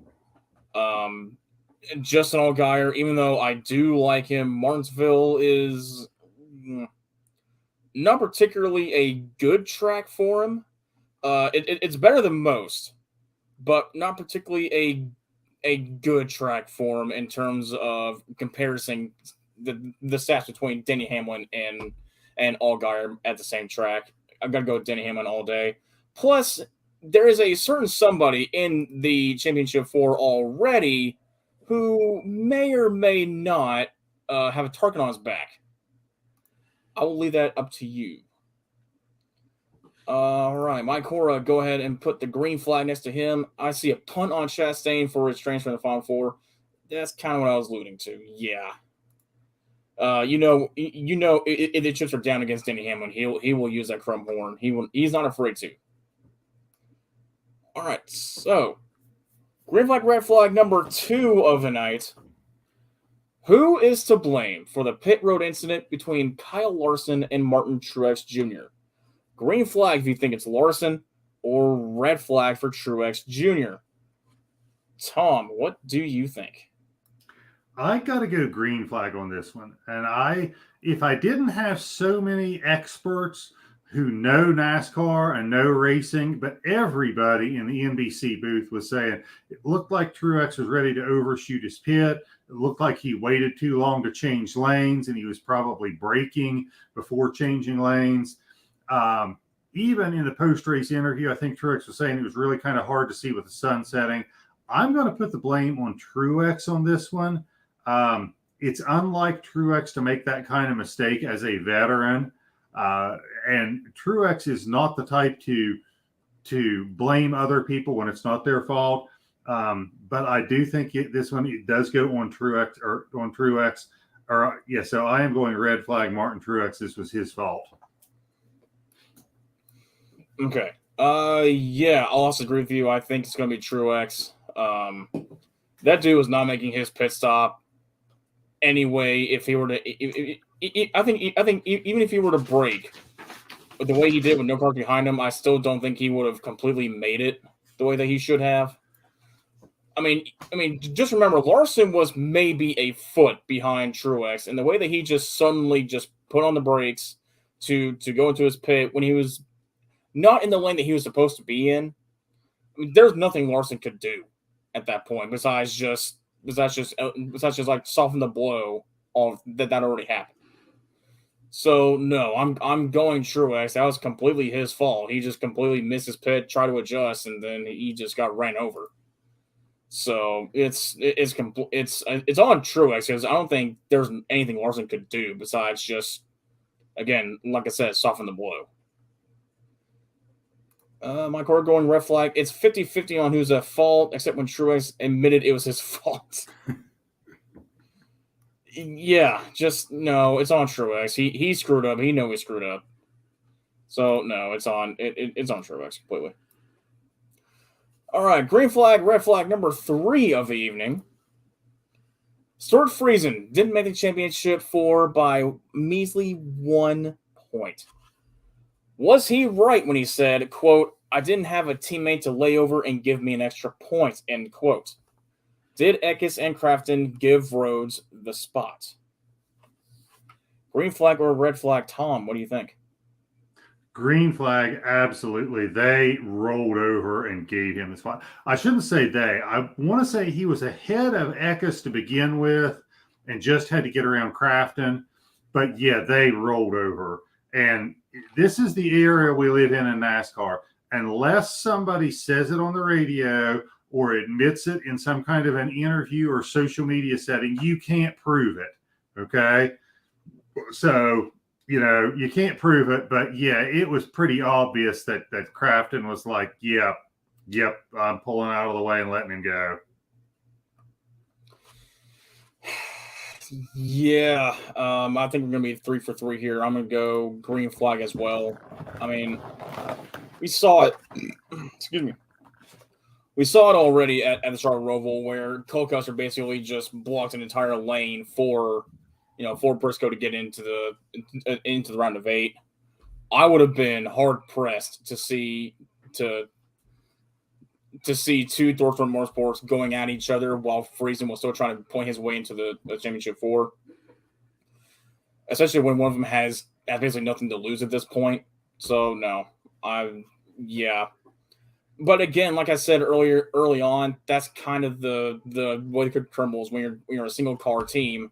Justin Allgaier, even though I do like him, Martinsville is not particularly a good track for him. It's better than most, but not particularly a good track for him in terms of comparison the stats between Denny Hamlin and Allgaier at the same track. I've got to go with Denny Hamlin all day. Plus, there is a certain somebody in the Championship 4 already who may or may not have a target on his back. I will leave that up to you. All right, Mike Cora, go ahead and put the green flag next to him. I see a punt on Chastain for his transfer in the Final Four. That's kind of what I was alluding to. Yeah. If the chips are down against Denny Hamlin, he will use that chrome horn. He's not afraid to. All right, so green flag, red flag number 2 of the night. Who is to blame for the pit road incident between Kyle Larson and Martin Truex Jr.? Green flag if you think it's Larson, or red flag for Truex Jr. Tom, what do you think? I got to go green flag on this one. And if I didn't have so many experts who know NASCAR and know racing, but everybody in the NBC booth was saying it looked like Truex was ready to overshoot his pit. It looked like he waited too long to change lanes, and he was probably braking before changing lanes. Even in the post-race interview, I think Truex was saying it was really kind of hard to see with the sun setting. I'm going to put the blame on Truex on this one. It's unlike Truex to make that kind of mistake as a veteran. And Truex is not the type to blame other people when it's not their fault. But I do think this one it does go on Truex so I am going red flag Martin Truex. This was his fault. Okay. I'll also agree with you. I think it's going to be Truex. That dude was not making his pit stop anyway. If he were to, I think even if he were to brake the way he did with no cars behind him, I still don't think he would have completely made it the way that he should have. I mean, just remember, Larson was maybe a foot behind Truex, and the way that he just suddenly just put on the brakes to go into his pit when he was not in the lane that he was supposed to be in. I mean, there's nothing Larson could do at that point besides just like soften the blow of that already happened. So no, I'm going Truex. That was completely his fault. He just completely missed his pit, tried to adjust, and then he just got ran over. So it's on Truex because I don't think there's anything Larson could do besides just, again, like I said, soften the blow. My car going red flag. It's 50-50 on who's at fault, except when Truex admitted it was his fault. Yeah, just no, it's on Truex. He screwed up. He know he screwed up. So no, it's on Truex completely. All right, green flag, red flag number 3 of the evening. Stuart Friesen didn't make the championship by measly 1 point. Was he right when he said, quote, "I didn't have a teammate to lay over and give me an extra point," end quote? Did Eckes and Crafton give Rhodes the spot? Green flag or red flag, Tom? What do you think? Green flag, absolutely. They rolled over and gave him the spot. I shouldn't say they. I want to say he was ahead of Eckes to begin with and just had to get around Crafton. But yeah, they rolled over. And this is the area we live in NASCAR. Unless somebody says it on the radio or admits it in some kind of an interview or social media setting, you can't prove it. Okay? So, you can't prove it. But yeah, it was pretty obvious that Crafton was like, yep, I'm pulling out of the way and letting him go. Yeah, I think we're going to be 3 for 3 here. I'm going to go green flag as well. I mean, we saw it. Excuse me. We saw it already at the start of Roval where Cole Custer basically just blocked an entire lane for Briscoe to get into the round of 8. I would have been hard pressed to see two Thornton Motorsports going at each other while Friesen was still trying to point his way into the championship 4. Especially when one of them has basically nothing to lose at this point. So no, yeah. But again, like I said early on, that's kind of the way it crumbles when you're a single car team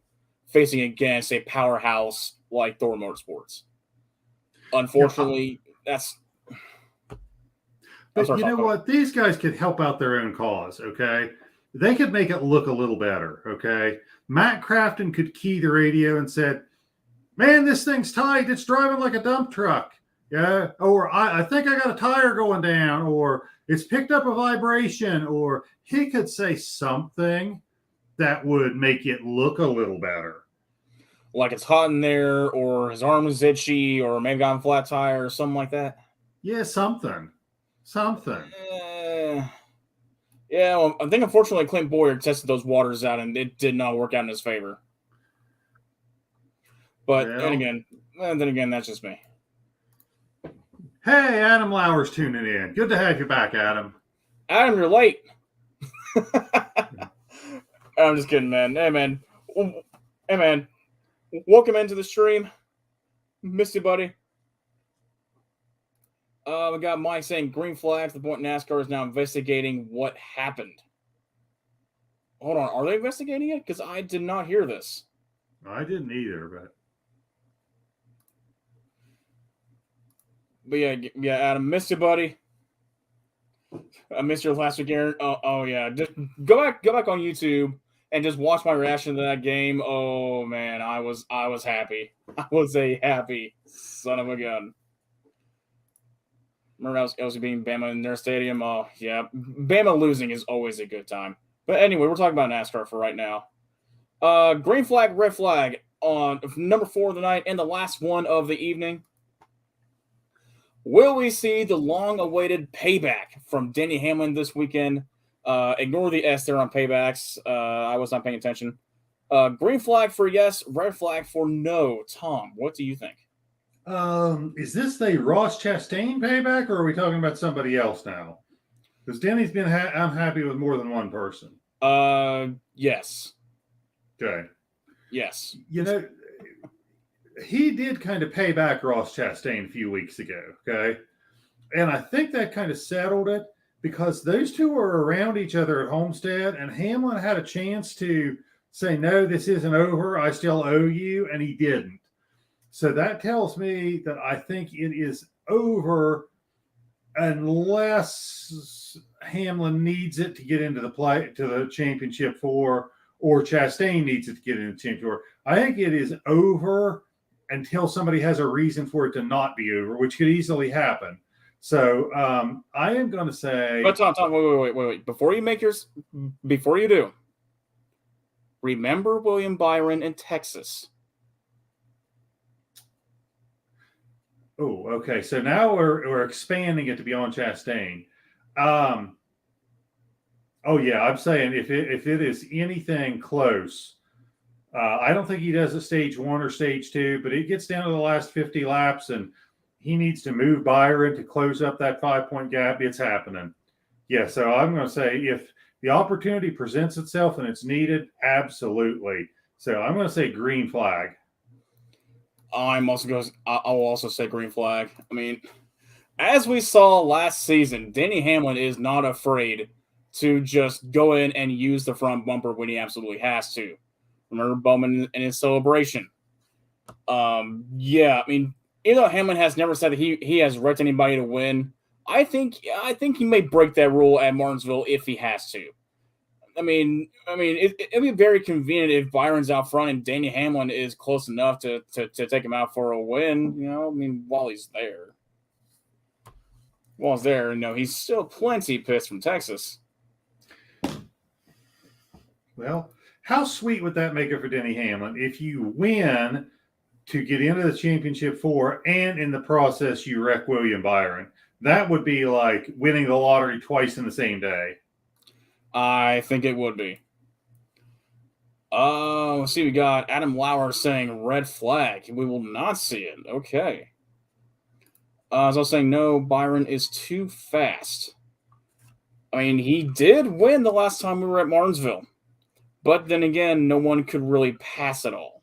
facing against a powerhouse like Thor Motorsports. Unfortunately, that's. But you know what? These guys could help out their own cause, okay? They could make it look a little better, okay? Matt Crafton could key the radio and said, "Man, this thing's tight. It's driving like a dump truck." Yeah. Or I think I got a tire going down, or it's picked up a vibration, or he could say something that would make it look a little better. like it's hot in there, or his arm is itchy, or maybe got a flat tire or something like that? Yeah, something. Eh, yeah, well, I think unfortunately Clint Boyer tested those waters out, and it did not work out in his favor. But Well, then again, that's just me. hey, Adam Lauer's tuning in. Good to have you back, Adam. Adam, you're late. I'm just kidding, man. Hey, man. Welcome into the stream. Missed you, buddy. We got Mike saying green flag to the point NASCAR is now investigating what happened. Hold on, are they investigating it? Because I did not hear this. I didn't either, But yeah, Adam, missed you, buddy. I missed your last week, Aaron. Oh yeah, just go back on YouTube and just watch my reaction to that game. Oh man, I was happy. I was a happy son of a gun. Remember I was beating Bama in their stadium? Oh yeah, Bama losing is always a good time. But anyway, we're talking about NASCAR for right now. Green flag, red flag on number 4 of the night and the last one of the evening. Will we see the long-awaited payback from Denny Hamlin this weekend? Ignore the S there on paybacks. I was not paying attention. Green flag for yes, red flag for no. Tom, what do you think? Is this the Ross Chastain payback, or are we talking about somebody else now? Because Denny's been unhappy with more than one person. Yes. Okay. Yes. You know, he did kind of pay back Ross Chastain a few weeks ago, okay? And I think that kind of settled it because those two were around each other at Homestead, and Hamlin had a chance to say, no, this isn't over. I still owe you, and he didn't. So that tells me that I think it is over unless Hamlin needs it to get into the championship 4, or Chastain needs it to get into the championship 4. I think it is over until somebody has a reason for it to not be over, which could easily happen. So I am going to say. But Tom, wait. Before you do, remember William Byron in Texas. Oh, okay. So now we're expanding it to beyond Chastain. Oh yeah, I'm saying if it is anything close, I don't think he does a stage 1 or stage 2, but it gets down to the last 50 laps, and he needs to move Byron to close up that 5-point gap. It's happening. Yeah, so I'm going to say if the opportunity presents itself and it's needed, absolutely. So I'm going to say green flag. I'll also say green flag. I mean, as we saw last season, Denny Hamlin is not afraid to just go in and use the front bumper when he absolutely has to. Remember Bowman in his celebration. Yeah, I mean, even though Hamlin has never said that he has wrecked anybody to win, I think he may break that rule at Martinsville if he has to. I mean, it'd be very convenient if Byron's out front and Denny Hamlin is close enough to take him out for a win. You know, I mean, while he's there. He's still plenty pissed from Texas. Well, how sweet would that make it for Denny Hamlin if you win to get into the championship 4 and in the process you wreck William Byron? That would be like winning the lottery twice in the same day. I think it would be. Let's see. We got Adam Lauer saying red flag. We will not see it. Okay. I was also saying no, Byron is too fast. I mean, he did win the last time we were at Martinsville. But then again, no one could really pass it all.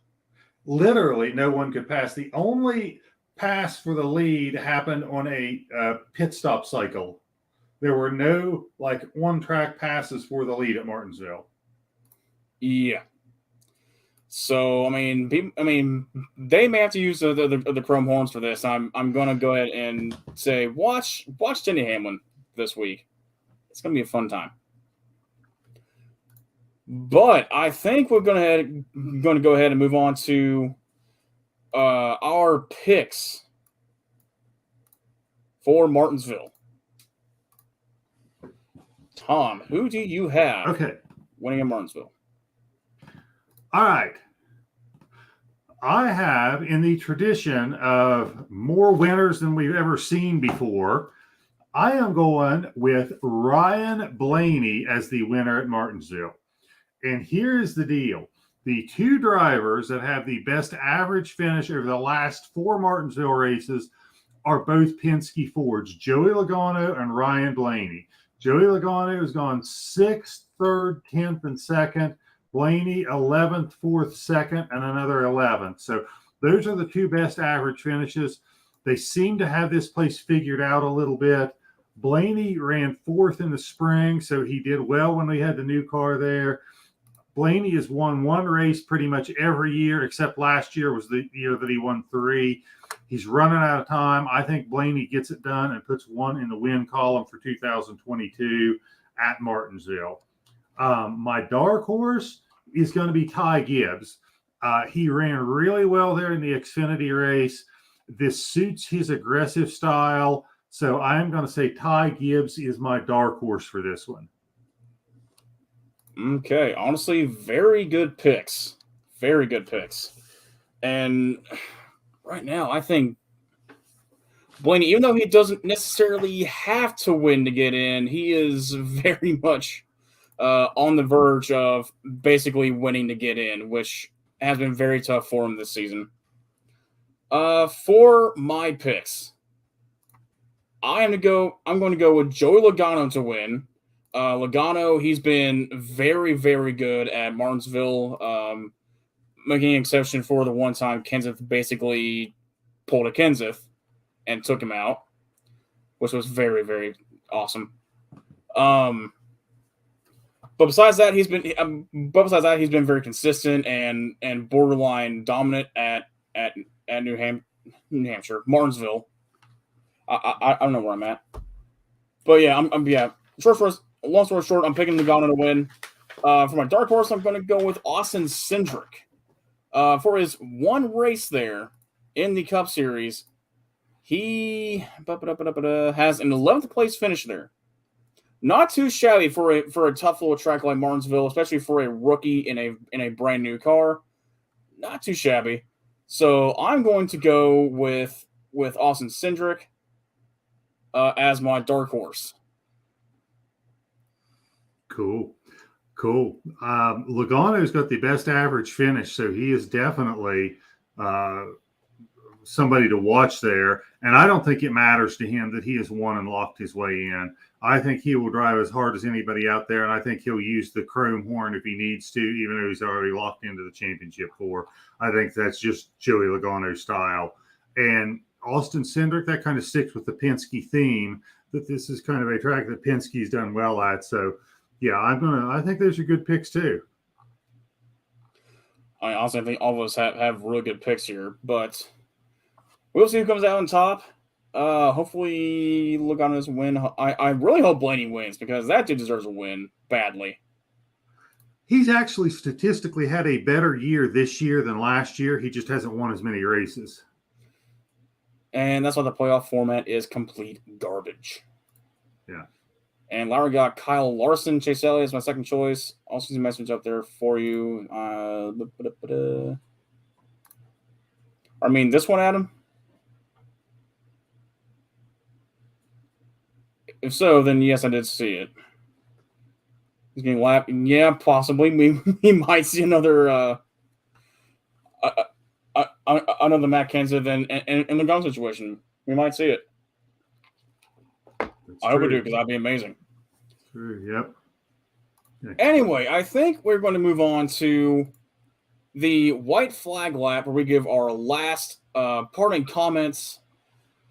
Literally, no one could pass. The only pass for the lead happened on a pit stop cycle. There were no on-track passes for the lead at Martinsville. Yeah. So I mean, they may have to use the chrome horns for this. I'm gonna go ahead and say watch Denny Hamlin this week. It's gonna be a fun time. But I think we're going to go ahead and move on to our picks for Martinsville. Tom, who do you have winning in Martinsville? All right. I have, in the tradition of more winners than we've ever seen before, I am going with Ryan Blaney as the winner at Martinsville. And here's the deal. The two drivers that have the best average finish over the last four Martinsville races are both Penske Fords, Joey Logano and Ryan Blaney. Joey Logano has gone 6th, 3rd, 10th, and 2nd. Blaney 11th, 4th, 2nd, and another 11th. So those are the two best average finishes. They seem to have this place figured out a little bit. Blaney ran 4th in the spring, so he did well when we had the new car there. Blaney has won one race pretty much every year, except last year was the year that he won 3. He's running out of time. I think Blaney gets it done and puts one in the win column for 2022 at Martinsville. My dark horse is going to be Ty Gibbs. He ran really well there in the Xfinity race. This suits his aggressive style. So I'm going to say Ty Gibbs is my dark horse for this one. Okay, honestly, very good picks. Very good picks. And right now, I think Blaney, even though he doesn't necessarily have to win to get in, he is very much on the verge of basically winning to get in, which has been very tough for him this season. For my picks, I'm going to go with Joey Logano to win. Logano, he's been very, very good at Martinsville, making an exception for the one time Kenseth basically pulled a Kenseth and took him out, which was very, very awesome. But besides that, he's been very consistent and borderline dominant at New Hampshire, Martinsville. I don't know where I'm at, but yeah, long story short, I'm picking Logano to win. For my dark horse, I'm going to go with Austin Cindric. For his one race there in the Cup Series, he has an 11th place finish there. Not too shabby for a tough little track like Martinsville, especially for a rookie in a brand new car. Not too shabby. So I'm going to go with Austin Cindric as my dark horse. Cool. Logano's got the best average finish, so he is definitely somebody to watch there. And I don't think it matters to him that he has won and locked his way in. I think he will drive as hard as anybody out there, and I think he'll use the chrome horn if he needs to, even though he's already locked into the championship 4. I think that's just Joey Logano's style. And Austin Cindric, that kind of sticks with the Penske theme, that this is kind of a track that Penske's done well at. So, yeah, I think those are good picks too. I honestly think all of us have really good picks here, but we'll see who comes out on top. Hopefully Logano's win. I really hope Blaney wins because that dude deserves a win badly. He's actually statistically had a better year this year than last year. He just hasn't won as many races. And that's why the playoff format is complete garbage. Yeah. And Larry got Kyle Larson. Chase Elliott is my second choice. Also, some message up there for you. This one, Adam? If so, then yes, I did see it. He's getting lapped. Yeah, possibly. We might see another Matt Kenseth and Logano situation. We might see it. I hope we do, because that'd be amazing. True. Yep. Yeah. Anyway, I think we're going to move on to the white flag lap, where we give our last parting comments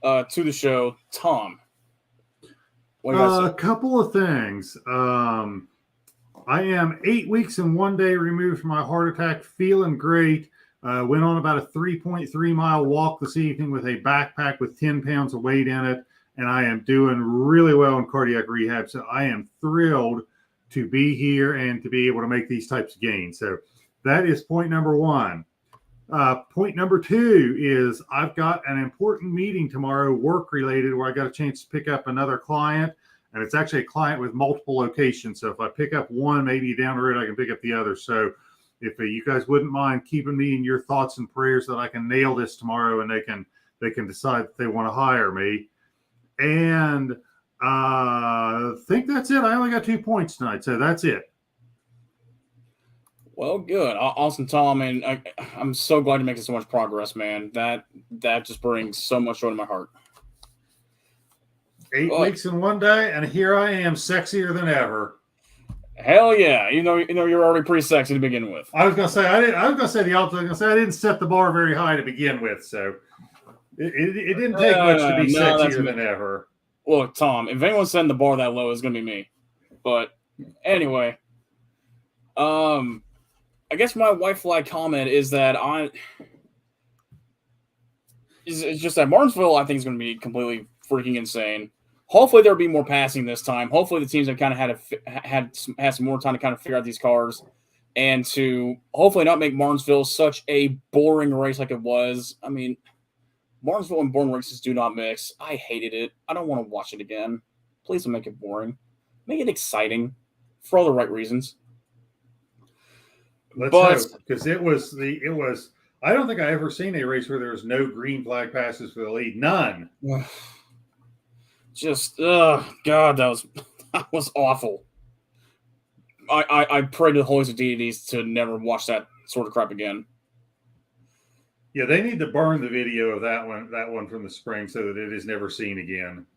to the show. Tom, what do you guys say? A couple of things. I am 8 weeks and 1 day removed from my heart attack, feeling great. Went on about a 3.3 mile walk this evening with a backpack with 10 pounds of weight in it. And I am doing really well in cardiac rehab. So I am thrilled to be here and to be able to make these types of gains. So that is point number 1. Point number 2 is I've got an important meeting tomorrow, work related, where I got a chance to pick up another client. And it's actually a client with multiple locations. So if I pick up one, maybe down the road I can pick up the other. So if you guys wouldn't mind keeping me in your thoughts and prayers that I can nail this tomorrow and they can decide if they want to hire me. And I think that's it. I only got 2 points tonight, so that's it. Well, good. Awesome, Tom. And I'm so glad you're making so much progress, man. That just brings so much joy to my heart. 8 weeks in 1 day, and here I am, sexier than ever. Hell yeah! You know you're already pretty sexy to begin with. I was gonna say the opposite. I was gonna say I didn't set the bar very high to begin with, so it didn't take much to be sexier than ever. Look, Tom, if anyone's setting the bar that low, it's gonna be me. But anyway, I guess my white flag comment is that it's just that Martinsville, I think, is going to be completely freaking insane. Hopefully, there'll be more passing this time. Hopefully, the teams have kind of had some more time to kind of figure out these cars and to hopefully not make Martinsville such a boring race like it was. I mean, Martinsville and boring races do not mix. I hated it. I don't want to watch it again. Please don't make it boring. Make it exciting for all the right reasons. Let's hope, because it was. I don't think I ever seen a race where there was no green flag passes for the lead. None. Just God, that was awful. I pray to the holiest of deities to never watch that sort of crap again. Yeah, they need to burn the video of that one from the spring so that it is never seen again.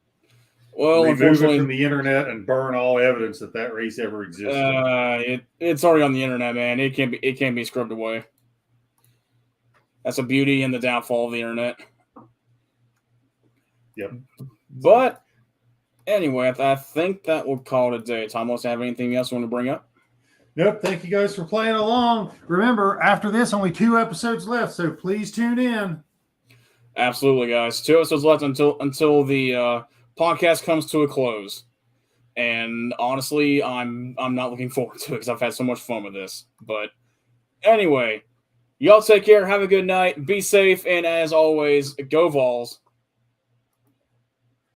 Well, remove it from the internet and burn all evidence that race ever existed. It's already on the internet, man. It can't be scrubbed away. That's a beauty and the downfall of the internet. Yep. But anyway, I think that will call it a day. Tom, wants to have anything else you want to bring up? Nope. Thank you guys for playing along. Remember, after this, only 2 episodes left, so please tune in. Absolutely, guys. 2 episodes left until the podcast comes to a close, and honestly, I'm not looking forward to it because I've had so much fun with this. But anyway, y'all take care, have a good night, be safe, and as always, go Vols.